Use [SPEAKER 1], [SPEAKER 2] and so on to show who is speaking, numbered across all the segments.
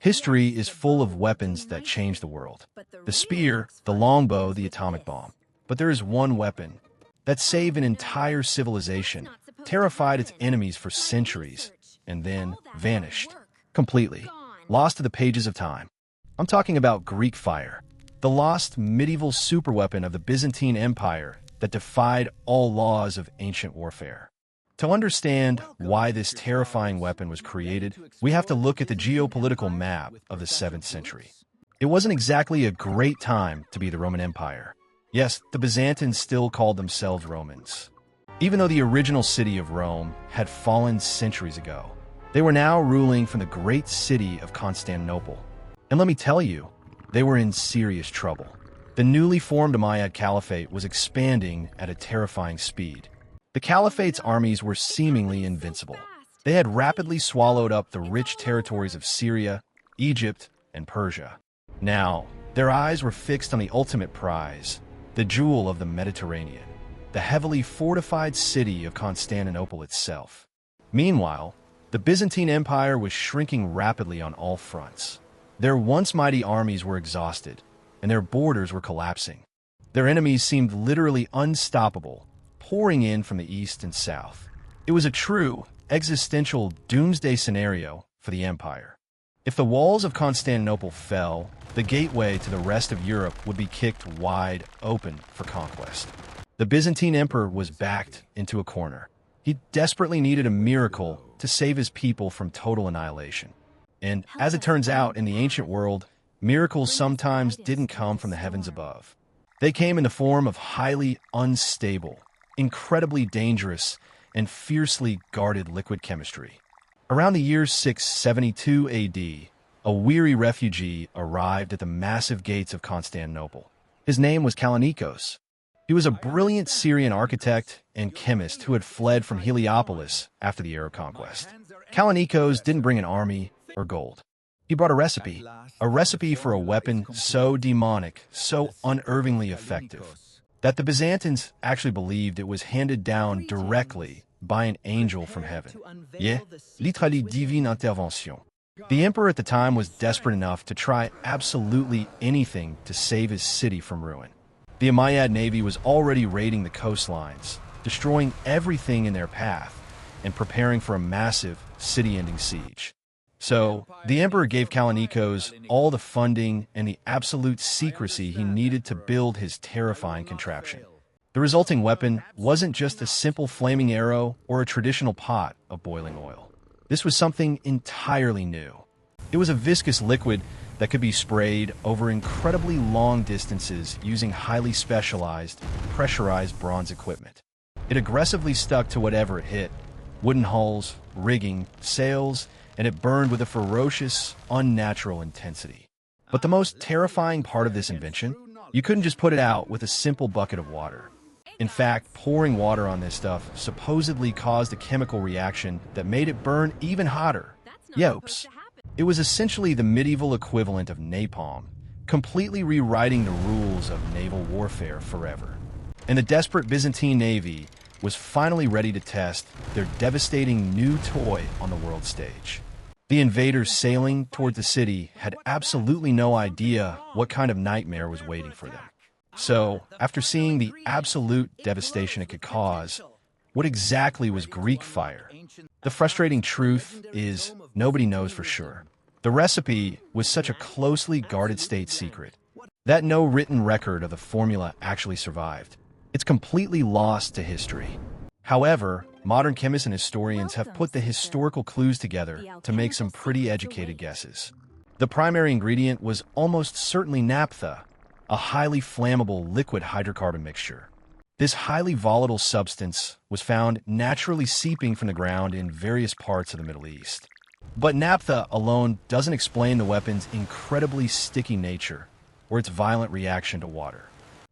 [SPEAKER 1] History is full of weapons that change the world. The spear, the longbow, the atomic bomb. But there is one weapon that saved an entire civilization, terrified its enemies for centuries, and then vanished completely, lost to the pages of time. I'm talking about Greek fire, the lost medieval superweapon of the Byzantine Empire that defied all laws of ancient warfare. To understand why this terrifying weapon was created, we have to look at the geopolitical map of the 7th century. It wasn't exactly a great time to be the Roman Empire. Yes, the Byzantines still called themselves Romans. Even though the original city of Rome had fallen centuries ago, they were now ruling from the great city of Constantinople. And let me tell you, they were in serious trouble. The newly formed Umayyad Caliphate was expanding at a terrifying speed. The Caliphate's armies were seemingly invincible. They had rapidly swallowed up the rich territories of Syria, Egypt, and Persia. Now, their eyes were fixed on the ultimate prize, the jewel of the Mediterranean, the heavily fortified city of Constantinople itself. Meanwhile, the Byzantine Empire was shrinking rapidly on all fronts. Their once mighty armies were exhausted, and their borders were collapsing. Their enemies seemed literally unstoppable, pouring in from the east and south. It was a true, existential doomsday scenario for the empire. If the walls of Constantinople fell, the gateway to the rest of Europe would be kicked wide open for conquest. The Byzantine emperor was backed into a corner. He desperately needed a miracle to save his people from total annihilation. And as it turns out, in the ancient world, miracles sometimes didn't come from the heavens above. They came in the form of highly unstable, incredibly dangerous, and fiercely guarded liquid chemistry. Around the year 672 AD, a weary refugee arrived at the massive gates of Constantinople. His name was Kallinikos. He was a brilliant Syrian architect and chemist who had fled from Heliopolis after the Arab conquest. Kallinikos didn't bring an army or gold. He brought a recipe for a weapon so demonic, so unervingly effective, that the Byzantines actually believed it was handed down directly by an angel from heaven. Literally divine intervention. The emperor at the time was desperate enough to try absolutely anything to save his city from ruin. The Umayyad navy was already raiding the coastlines, destroying everything in their path, and preparing for a massive city-ending siege. So, the emperor gave Kallinikos all the funding and the absolute secrecy he needed to build his terrifying contraption. The resulting weapon wasn't just a simple flaming arrow or a traditional pot of boiling oil. This was something entirely new. It was a viscous liquid that could be sprayed over incredibly long distances using highly specialized, pressurized bronze equipment. It aggressively stuck to whatever it hit: wooden hulls, rigging, sails, and it burned with a ferocious, unnatural intensity. But the most terrifying part of this invention, you couldn't just put it out with a simple bucket of water. In fact, pouring water on this stuff supposedly caused a chemical reaction that made it burn even hotter. Yopes. It was essentially the medieval equivalent of napalm, completely rewriting the rules of naval warfare forever. And the desperate Byzantine navy was finally ready to test their devastating new toy on the world stage. The invaders sailing toward the city had absolutely no idea what kind of nightmare was waiting for them. So, after seeing the absolute devastation it could cause, what exactly was Greek fire? The frustrating truth is, nobody knows for sure. The recipe was such a closely guarded state secret that no written record of the formula actually survived. It's completely lost to history. However, modern chemists and historians have put the historical clues together to make some pretty educated guesses. The primary ingredient was almost certainly naphtha, a highly flammable liquid hydrocarbon mixture. This highly volatile substance was found naturally seeping from the ground in various parts of the Middle East. But naphtha alone doesn't explain the weapon's incredibly sticky nature or its violent reaction to water.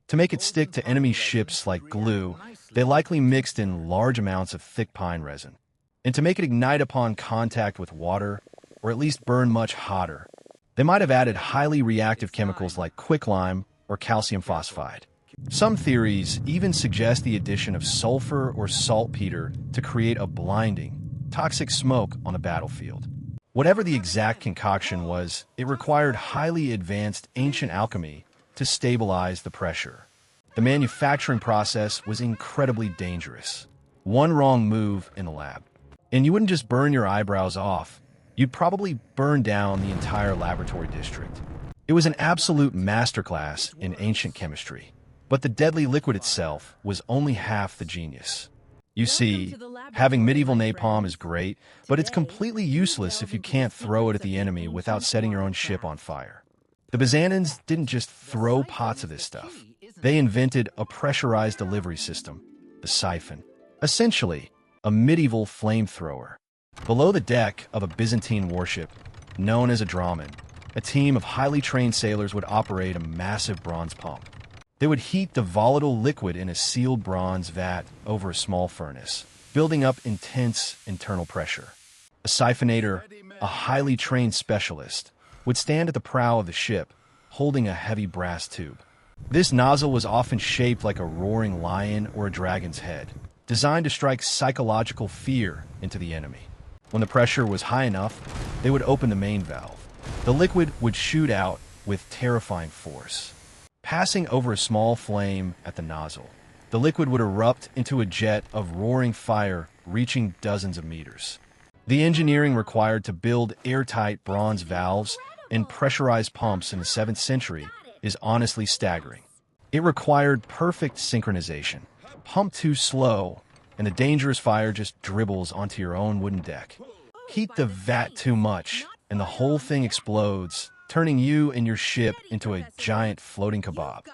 [SPEAKER 1] To make it stick to enemy ships like glue, they likely mixed in large amounts of thick pine resin. And to make it ignite upon contact with water, or at least burn much hotter, they might have added highly reactive chemicals like quicklime or calcium phosphide. Some theories even suggest the addition of sulfur or saltpeter to create a blinding, toxic smoke on the battlefield. Whatever the exact concoction was, it required highly advanced ancient alchemy to stabilize the pressure. The manufacturing process was incredibly dangerous. One wrong move in the lab, and you wouldn't just burn your eyebrows off, you'd probably burn down the entire laboratory district. It was an absolute masterclass in ancient chemistry. But the deadly liquid itself was only half the genius. You see, having medieval napalm is great, but it's completely useless if you can't throw it at the enemy without setting your own ship on fire. The Byzantines didn't just throw pots of this stuff. They invented a pressurized delivery system, the siphon. Essentially, a medieval flamethrower. Below the deck of a Byzantine warship, known as a dromon, a team of highly trained sailors would operate a massive bronze pump. They would heat the volatile liquid in a sealed bronze vat over a small furnace, building up intense internal pressure. A siphonator, a highly trained specialist, would stand at the prow of the ship, holding a heavy brass tube. This nozzle was often shaped like a roaring lion or a dragon's head, designed to strike psychological fear into the enemy. When the pressure was high enough, they would open the main valve. The liquid would shoot out with terrifying force. Passing over a small flame at the nozzle, the liquid would erupt into a jet of roaring fire reaching dozens of meters. The engineering required to build airtight bronze valves and pressurized pumps in the 7th century is honestly staggering. It required perfect synchronization. Pump too slow, and the dangerous fire just dribbles onto your own wooden deck. Heat the vat too much, and the whole thing explodes, turning you and your ship into a giant floating kebab.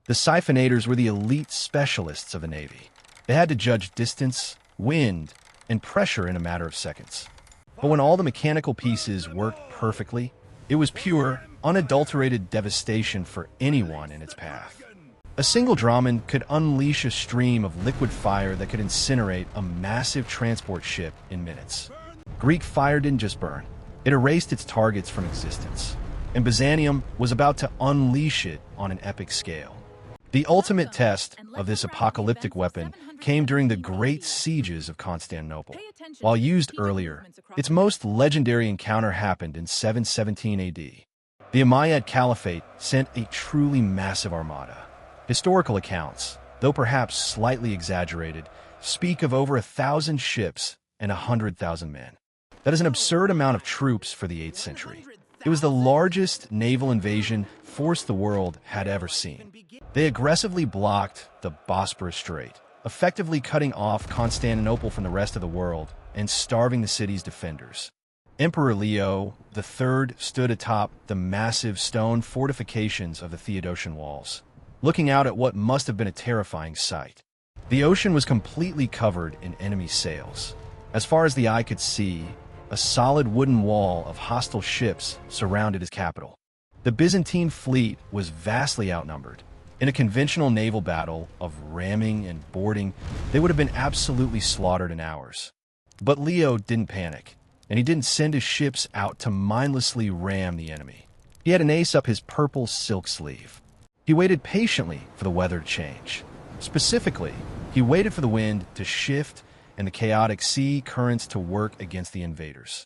[SPEAKER 1] The siphonators were the elite specialists of the Navy. They had to judge distance, wind, and pressure in a matter of seconds. But when all the mechanical pieces worked perfectly, it was pure, unadulterated devastation for anyone in its path. A single dromon could unleash a stream of liquid fire that could incinerate a massive transport ship in minutes. Greek fire didn't just burn. It erased its targets from existence. And Byzantium was about to unleash it on an epic scale. The ultimate test of this apocalyptic weapon came during the great sieges of Constantinople. While used earlier, its most legendary encounter happened in 717 AD. The Umayyad Caliphate sent a truly massive armada. Historical accounts, though perhaps slightly exaggerated, speak of over 1,000 ships and 100,000 men. That is an absurd amount of troops for the 8th century. It was the largest naval invasion force the world had ever seen. They aggressively blocked the Bosporus Strait, effectively cutting off Constantinople from the rest of the world and starving the city's defenders. Emperor Leo III stood atop the massive stone fortifications of the Theodosian walls, looking out at what must have been a terrifying sight. The ocean was completely covered in enemy sails. As far as the eye could see, a solid wooden wall of hostile ships surrounded his capital. The Byzantine fleet was vastly outnumbered. In a conventional naval battle of ramming and boarding, they would have been absolutely slaughtered in hours. But Leo didn't panic, and he didn't send his ships out to mindlessly ram the enemy. He had an ace up his purple silk sleeve. He waited patiently for the weather to change. Specifically, he waited for the wind to shift and the chaotic sea currents to work against the invaders.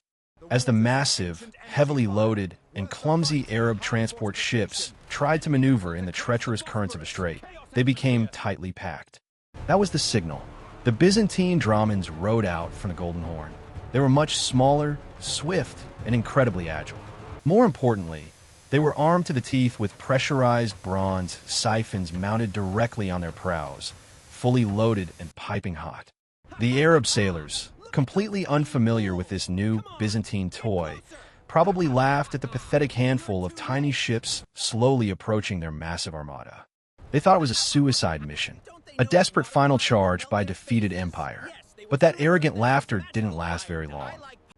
[SPEAKER 1] As the massive, heavily loaded, and clumsy Arab transport ships tried to maneuver in the treacherous currents of the strait, they became tightly packed. That was the signal. The Byzantine dromons rode out from the Golden Horn. They were much smaller, swift, and incredibly agile. More importantly, they were armed to the teeth with pressurized bronze siphons mounted directly on their prows, fully loaded and piping hot. The Arab sailors, completely unfamiliar with this new Byzantine toy, probably laughed at the pathetic handful of tiny ships slowly approaching their massive armada. They thought it was a suicide mission, a desperate final charge by a defeated empire. But that arrogant laughter didn't last very long.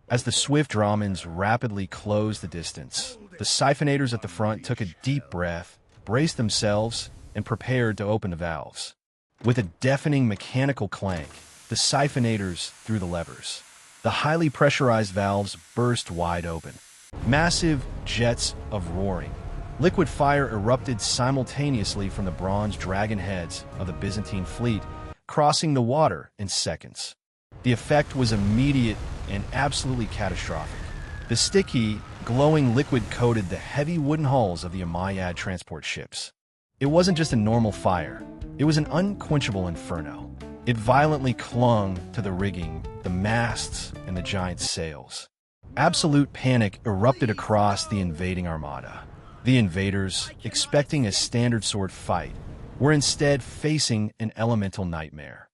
[SPEAKER 1] As the swift dromons rapidly closed the distance, the siphonators at the front took a deep breath, braced themselves, and prepared to open the valves. With a deafening mechanical clank, the siphonators threw the levers. The highly pressurized valves burst wide open. Massive jets of roaring, liquid fire erupted simultaneously from the bronze dragon heads of the Byzantine fleet, crossing the water in seconds. The effect was immediate and absolutely catastrophic. The sticky, glowing liquid coated the heavy wooden hulls of the Umayyad transport ships. It wasn't just a normal fire, it was an unquenchable inferno. It violently clung to the rigging, the masts, and the giant sails. Absolute panic erupted across the invading armada. The invaders, expecting a standard sword fight, were instead facing an elemental nightmare.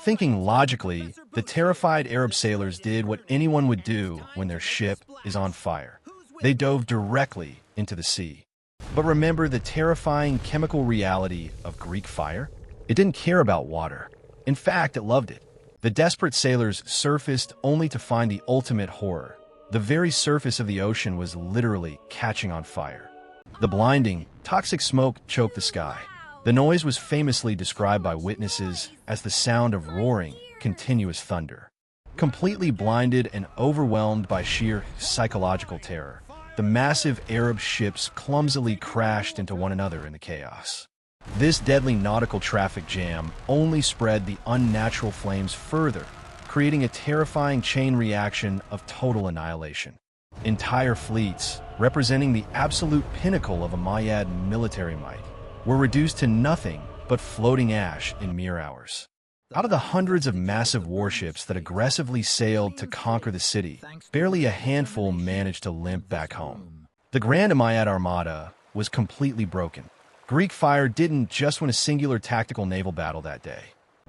[SPEAKER 1] Thinking logically, the terrified Arab sailors did what anyone would do when their ship is on fire. They dove directly into the sea. But remember the terrifying chemical reality of Greek fire? It didn't care about water. In fact, it loved it. The desperate sailors surfaced only to find the ultimate horror. The very surface of the ocean was literally catching on fire. The blinding, toxic smoke choked the sky. The noise was famously described by witnesses as the sound of roaring, continuous thunder. Completely blinded and overwhelmed by sheer psychological terror, the massive Arab ships clumsily crashed into one another in the chaos. This deadly nautical traffic jam only spread the unnatural flames further, creating a terrifying chain reaction of total annihilation. Entire fleets, representing the absolute pinnacle of Umayyad military might, were reduced to nothing but floating ash in mere hours. Out of the hundreds of massive warships that aggressively sailed to conquer the city, barely a handful managed to limp back home. The Grand Umayyad Armada was completely broken. Greek fire didn't just win a singular tactical naval battle that day.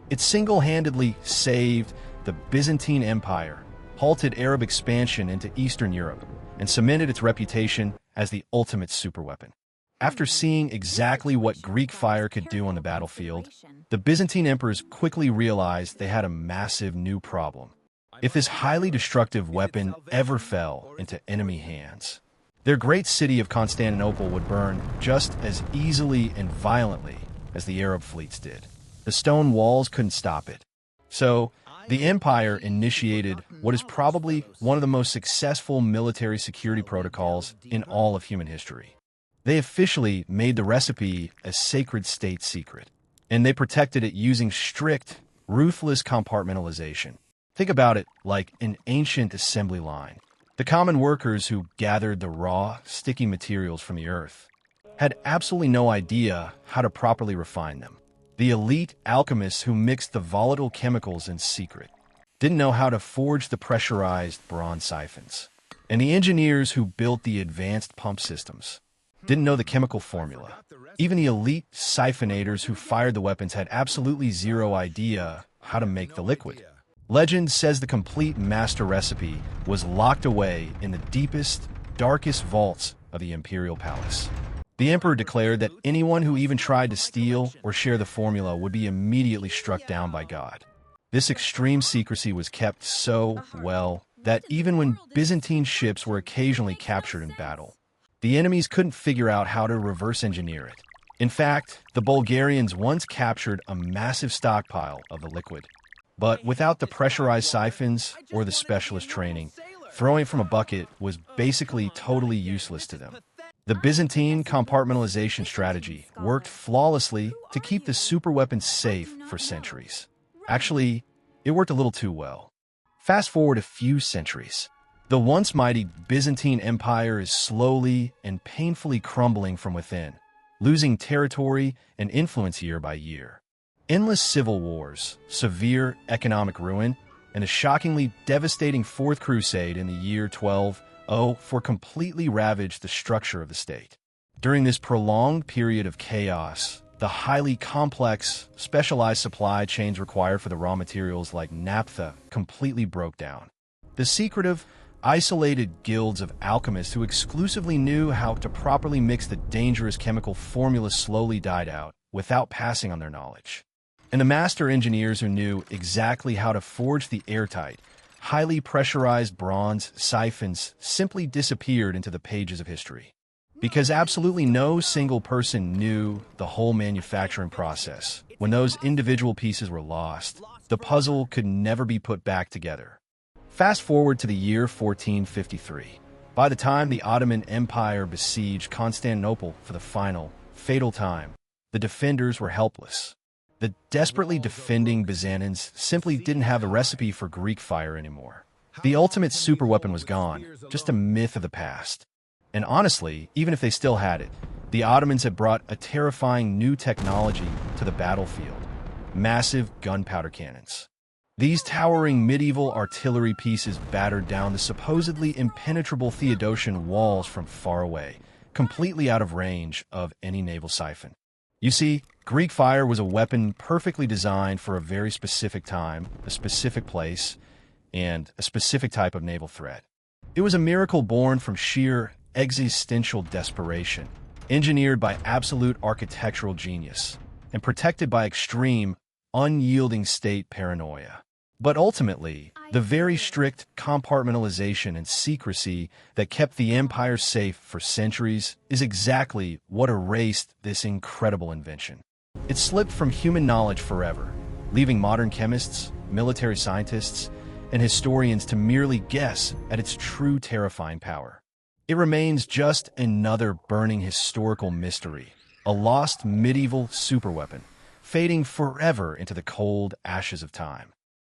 [SPEAKER 1] It single-handedly saved the Byzantine Empire, halted Arab expansion into Eastern Europe, and cemented its reputation as the ultimate superweapon. After seeing exactly what Greek fire could do on the battlefield, the Byzantine emperors quickly realized they had a massive new problem. If this highly destructive weapon ever fell into enemy hands, their great city of Constantinople would burn just as easily and violently as the Arab fleets did. The stone walls couldn't stop it. So, the empire initiated what is probably one of the most successful military security protocols in all of human history. They officially made the recipe a sacred state secret, and they protected it using strict, ruthless compartmentalization. Think about it like an ancient assembly line. The common workers who gathered the raw, sticky materials from the earth had absolutely no idea how to properly refine them. The elite alchemists who mixed the volatile chemicals in secret didn't know how to forge the pressurized bronze siphons. And the engineers who built the advanced pump systems didn't know the chemical formula. Even the elite siphonators who fired the weapons had absolutely zero idea how to make the liquid. Legend says the complete master recipe was locked away in the deepest, darkest vaults of the imperial palace. The emperor declared that anyone who even tried to steal or share the formula would be immediately struck down by God. This extreme secrecy was kept so well that even when Byzantine ships were occasionally captured in battle, the enemies couldn't figure out how to reverse engineer it. In fact, the Bulgarians once captured a massive stockpile of the liquid. But without the pressurized siphons or the specialist training, throwing it from a bucket was basically totally useless to them. The Byzantine compartmentalization strategy worked flawlessly to keep the superweapon safe for centuries. Actually, it worked a little too well. Fast forward a few centuries. The once mighty Byzantine Empire is slowly and painfully crumbling from within, losing territory and influence year by year. Endless civil wars, severe economic ruin, and a shockingly devastating Fourth Crusade in the year 1204 completely ravaged the structure of the state. During this prolonged period of chaos, the highly complex, specialized supply chains required for the raw materials like naphtha completely broke down. The secretive, isolated guilds of alchemists who exclusively knew how to properly mix the dangerous chemical formulas slowly died out without passing on their knowledge. And the master engineers who knew exactly how to forge the airtight, highly pressurized bronze siphons simply disappeared into the pages of history. Because absolutely no single person knew the whole manufacturing process. When those individual pieces were lost, the puzzle could never be put back together. Fast forward to the year 1453. By the time the Ottoman Empire besieged Constantinople for the final, fatal time, the defenders were helpless. The desperately defending Byzantines simply didn't have the recipe for Greek fire anymore. The ultimate superweapon was gone, just a myth of the past. And honestly, even if they still had it, the Ottomans had brought a terrifying new technology to the battlefield: massive gunpowder cannons. These towering medieval artillery pieces battered down the supposedly impenetrable Theodosian walls from far away, completely out of range of any naval siphon. You see, Greek fire was a weapon perfectly designed for a very specific time, a specific place, and a specific type of naval threat. It was a miracle born from sheer existential desperation, engineered by absolute architectural genius, and protected by extreme, unyielding state paranoia. But ultimately, the very strict compartmentalization and secrecy that kept the empire safe for centuries is exactly what erased this incredible invention. It slipped from human knowledge forever, leaving modern chemists, military scientists, and historians to merely guess at its true terrifying power. It remains just another burning historical mystery, a lost medieval superweapon, fading forever into the cold ashes of time.